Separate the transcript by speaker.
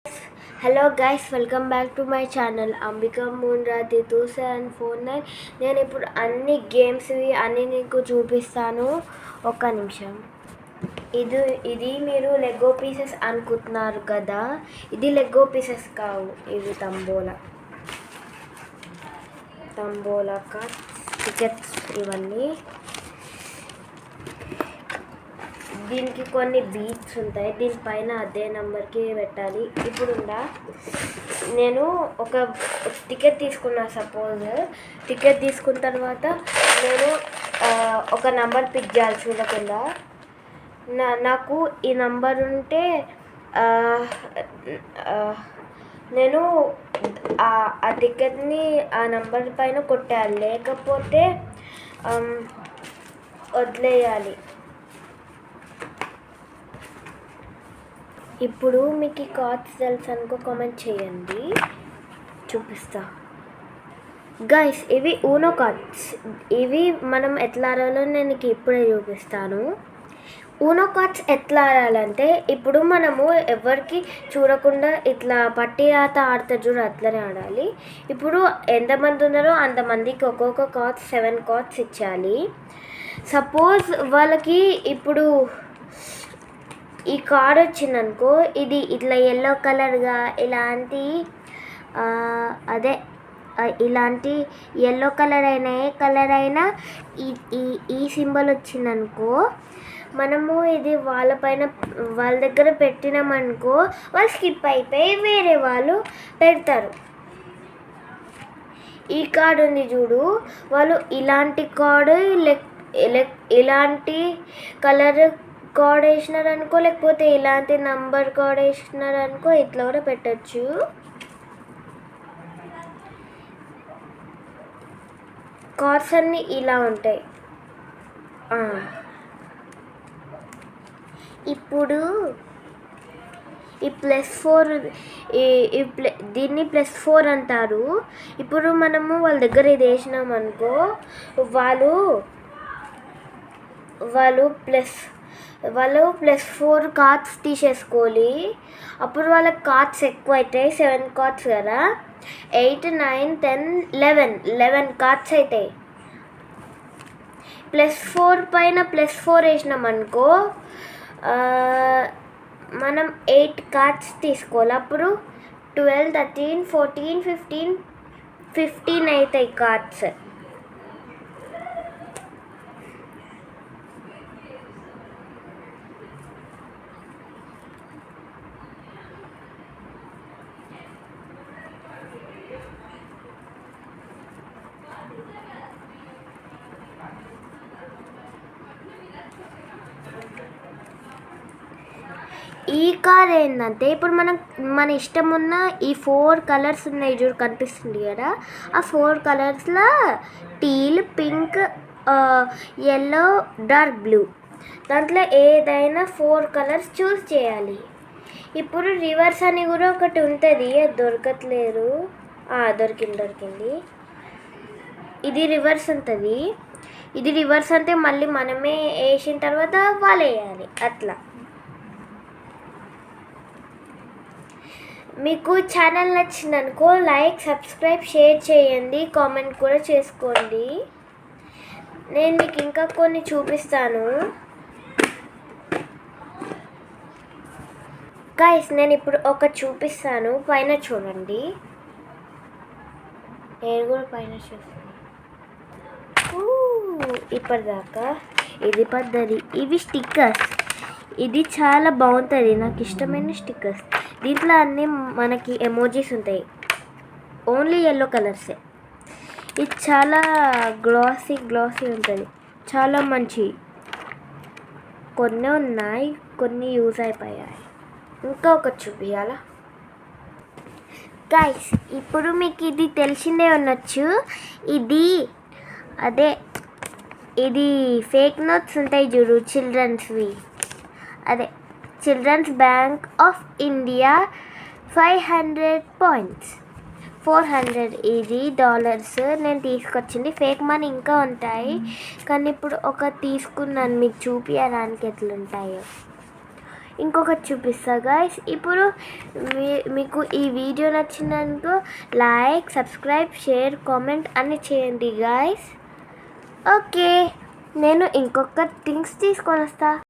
Speaker 1: Hello guys, welcome back to my channel Ambika మూన్రాతి 2749. నేను ఇప్పుడు అన్ని గేమ్స్వి అన్నీ నీకు చూపిస్తాను. ఒక్క నిమిషం. ఇది మీరు లెగో పీసెస్ అనుకుంటున్నారు కదా, ఇది లెగో పీసెస్ కావు, ఇవి తంబోలా టికెట్స్ ఇవన్నీ. దీనికి కొన్ని బీట్స్ ఉంటాయి, దీనిపైన అదే నెంబర్కి పెట్టాలి. ఇప్పుడు నేను ఒక టికెట్ తీసుకున్నా. సపోజ్ టికెట్ తీసుకున్న తర్వాత నేను ఒక నెంబర్ పిక్ చేయాలి చూడకుండా. నాకు ఈ నెంబర్ ఉంటే నేను ఆ టికెట్ని ఆ నెంబర్ పైన కొట్టేయాలి, లేకపోతే వదిలేయాలి. ఇప్పుడు మీకు ఈ కార్డ్స్ తెలుసు అనుకో, కామెంట్ చేయండి, చూపిస్తా. గైస్, ఇవి ఊనో కార్డ్స్. ఇవి మనం ఎట్లా ఆడాలో నేను ఇప్పుడే చూపిస్తాను. ఊనో కార్డ్స్ ఎట్లా ఆడాలంటే, ఇప్పుడు మనము ఎవరికి చూడకుండా ఇట్లా పట్టి ఆట ఆడతారు చూడు, అట్లనే ఆడాలి. ఇప్పుడు ఎంతమంది ఉన్నారో అంతమందికి ఒక్కొక్క కార్డ్స్ 7 కార్డ్స్ ఇచ్చాలి. సపోజ్ వాళ్ళకి ఇప్పుడు ఈ కార్డ్ వచ్చిందనుకో, ఇది ఇట్లా ఎల్లో కలర్గా ఇలాంటి ఎల్లో కలర్ అయినా ఏ కలర్ అయినా ఈ సింబల్ వచ్చిందనుకో, మనము ఇది వాళ్ళ దగ్గర పెట్టినామనుకో, వాళ్ళు స్కిప్ అయిపోయి వేరే వాళ్ళు పెడతారు. ఈ కార్డ్ ఉంది చూడు, వాళ్ళు ఇలాంటి కార్డు ఇలాంటి కలర్ కార్డ్ వేసినారనుకో, లేకపోతే ఇలాంటి నంబర్ కార్డ్ వేసినారనుకో, ఇట్లా కూడా పెట్టచ్చు. కార్డ్స్ అన్నీ ఇలా ఉంటాయి. ఇప్పుడు ఈ +4 దీన్ని +4 అంటారు. ఇప్పుడు మనము వాళ్ళ దగ్గర ఇది వేసినామనుకో, వాళ్ళు +4 కార్డ్స్ తీసేసుకోవాలి. అప్పుడు వాళ్ళకి కార్డ్స్ ఎక్కువ అవుతాయి. 7 కార్డ్స్ కదా, 8, 9, 10, 11 కార్డ్స్ అవుతాయి. +4 పైన +4 వేసినామనుకో, మనం 8 కార్డ్స్ తీసుకోవాలి. అప్పుడు 12, 13, 14, 15 అవుతాయి కార్డ్స్. ఈ కార్ ఏంటంటే, ఇప్పుడు మన ఇష్టం ఉన్న ఈ 4 కలర్స్ ఉన్నాయి చూడు, కనిపిస్తుంది కదా, ఆ 4 కలర్స్లో teal, pink, yellow, dark blue, దాంట్లో ఏదైనా 4 కలర్స్ చూస్ చేయాలి. ఇప్పుడు రివర్స్ అని కూడా ఒకటి ఉంటుంది, అది దొరకట్లేదు. దొరికింది. ఇది రివర్స్ ఉంటుంది. ఇది రివర్స్ అంటే మళ్ళీ మనమే వేసిన తర్వాత వాళ్ళు వేయాలి. అట్లా. మీకు ఛానల్ నచ్చిందనుకో, లైక్, సబ్స్క్రైబ్, షేర్ చేయండి, కామెంట్ కూడా చేసుకోండి. నేను మీకు ఇంకా కొన్ని చూపిస్తాను. గైస్, నేను ఇప్పుడు ఒక చూపిస్తాను, పైన చూడండి. నేను కూడా పైన చూస్తాను. ఇప్పటిదాకా ఇది పద్ధతి. ఇవి స్టిక్కర్స్. ఇది చాలా బాగుంటుంది, నాకు ఇష్టమైన స్టిక్కర్స్. దీంట్లో అన్నీ మనకి ఎమోజీస్ ఉంటాయి, ఓన్లీ ఎల్లో కలర్సే. ఇది చాలా గ్లాసీ ఉంటుంది, చాలా మంచి. కొన్ని ఉన్నాయి, కొన్ని యూజ్ అయిపోయాయి. ఇంకా ఒకటి చూపించాలా గైస్? ఇప్పుడు మీకు ఇది తెలిసిందే ఉండొచ్చు. ఇది ఫేక్ నోట్స్ ఉంటాయి చూడు, చిల్డ్రన్స్వి. Children's bank of India 500 points, 400. ఇది డాలర్స్ నేను తీసుకొచ్చింది. ఫేక్ మనీ ఇంకా ఉంటాయి, కానీ ఇప్పుడు ఒక తీసుకున్నాను మీకు చూపించడానికి ఎట్లుంటాయో. ఇంకొకటి చూపిస్తా గాయస్. ఇప్పుడు మీకు ఈ వీడియో నచ్చినందుకు లైక్, సబ్స్క్రైబ్, షేర్, కామెంట్ అన్ని చేయండి గాయస్. ఓకే, నేను ఇంకొక థింగ్స్ తీసుకొని వస్తా.